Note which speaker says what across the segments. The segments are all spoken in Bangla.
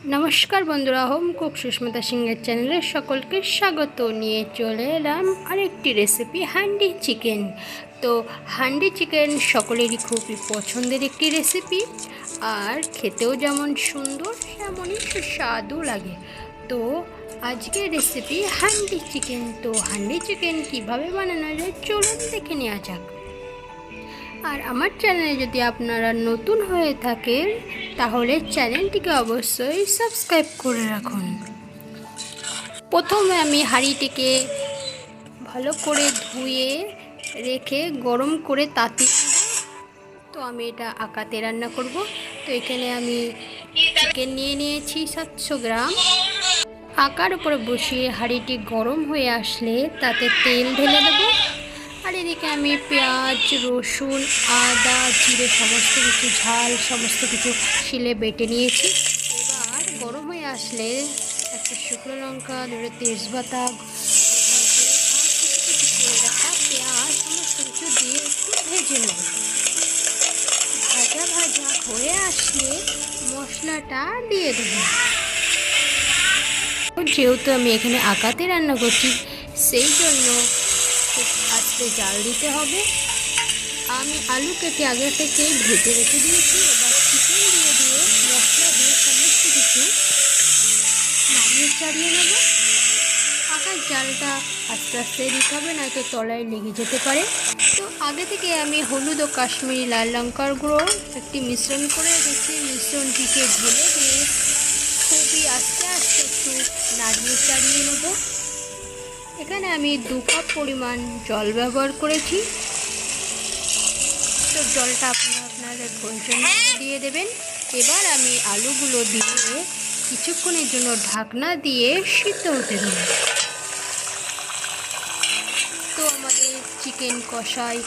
Speaker 1: नमस्कार बंधुरा home cook Sushmita Singh channel सकल के स्वागत निये चले एलाम आरेकटी रेसिपि हांडी चिकेन। तो हांडी चिकेन सकलेरই खूबই पछंदेर एकटी रेसिपि और खेतेও যেমন সুন্দর তেমনই সুস্বাদু লাগে। তো আজকে রেসিপি হান্ডি চিকেন। তো হান্ডি চিকেন কিভাবে বানানো যায় চলুন দেখে নেওয়া যাক। আর আমার চ্যানেলে যদি আপনারা নতুন হয়ে থাকেন তাহলে চ্যানেলটিকে অবশ্যই সাবস্ক্রাইব করে রাখুন। প্রথমে আমি হাঁড়িটিকে ভালো করে ধুয়ে রেখে গরম করে তাতে তো আমি এটা আকাতে রান্না করব। তো এখানে আমি চিকেন নিয়ে নিয়েছি 700 গ্রাম। আকার উপরে বসিয়ে হাঁড়িটি গরম হয়ে আসলে তাতে তেল ঢেলে দেবো। আর এদিকে আমি পেঁয়াজ রসুন আদা জিরে সমস্ত কিছু ঝাল সমস্ত কিছু শিলে বেটে নিয়েছি। এবার গরম হয়ে আসলে একটা শুকনো লঙ্কা দুটো তেজপাতা করে রাখা পেঁয়াজ সমস্ত কিছু দিয়ে একটু ভেজে নেব। ভাজা ভাজা হয়ে আসলে মশলাটা দিয়ে দেবো। যেহেতু আমি এখানে আকাতে রান্না করছি সেই জন্য খুব আস্তে জাল দিতে হবে। আমি আলু কেটে আগে থেকেই ভেজে রেখে দিয়েছি। এবার চিকেন দিয়ে মশলা দিয়ে সমস্ত কিছু নাড়িয়ে চাড়িয়ে নেব। আকার জালটা আস্তে আস্তে দিতে হবে, নয়তো তলায় লেগে যেতে পারে। তো আগে থেকে আমি হলুদ ও কাশ্মীরি লাল লঙ্কার গুঁড়ো একটি মিশ্রণ করে রেখেছি। মিশ্রণটিকে ঢেলে দিয়ে খুবই আস্তে আস্তে একটু নাড়িয়ে চাড়িয়ে নেব। এখানে আমি 2 কাপ পরিমাণ জল ব্যবহার করেছি। তো জলটা আপনাদের প্রয়োজন দিয়ে দেবেন। এবার আমি আলুগুলো দিয়ে কিছুক্ষণের জন্য ঢাকনা দিয়ে সিদ্ধ হতে দেব। তো আমাদের চিকেন কষাই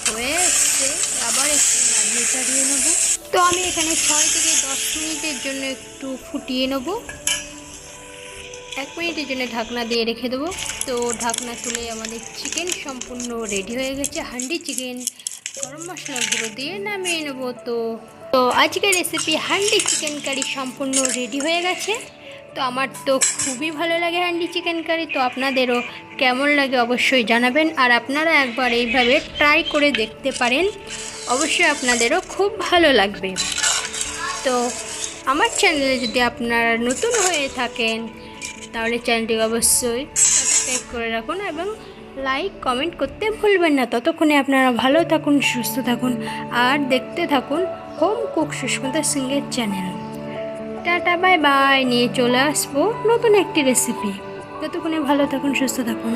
Speaker 1: হয়ে এসছে, আবার একটু নাড়িয়ে চাড়িয়ে নেব। তো আমি এখানে 6 থেকে 10 মিনিটের জন্য একটু ফুটিয়ে নেব। 1 মিনিটের জন্য ঢাকনা দিয়ে রেখে দেবো। তো ঢাকনা তুলে আমাদের চিকেন সম্পূর্ণ রেডি হয়ে গেছে। হান্ডি চিকেন গরম মশলা গুঁড়ো দিয়ে নামিয়ে নেবো। তো আজকের রেসিপি হান্ডি চিকেন কারি সম্পূর্ণ রেডি হয়ে গেছে। তো আমার তো খুবই ভালো লাগে হান্ডি চিকেন কারি। তো আপনাদেরও কেমন লাগে অবশ্যই জানাবেন। আর আপনারা একবার এইভাবে ট্রাই করে দেখতে পারেন, অবশ্যই আপনাদেরও খুব ভালো লাগবে। তো আমার চ্যানেলে যদি আপনারা নতুন হয়ে থাকেন তাহলে চ্যানেলটিকে অবশ্যই সাবস্ক্রাইব করে রাখুন এবং লাইক কমেন্ট করতে ভুলবেন না। ততক্ষণে আপনারা ভালো থাকুন সুস্থ থাকুন আর দেখতে থাকুন হোম কুক সুস্মিতা সিংহের চ্যানেল। টাটা বাই বাই, নিয়ে চলে আসবো নতুন একটি রেসিপি। ততক্ষণে ভালো থাকুন সুস্থ থাকুন।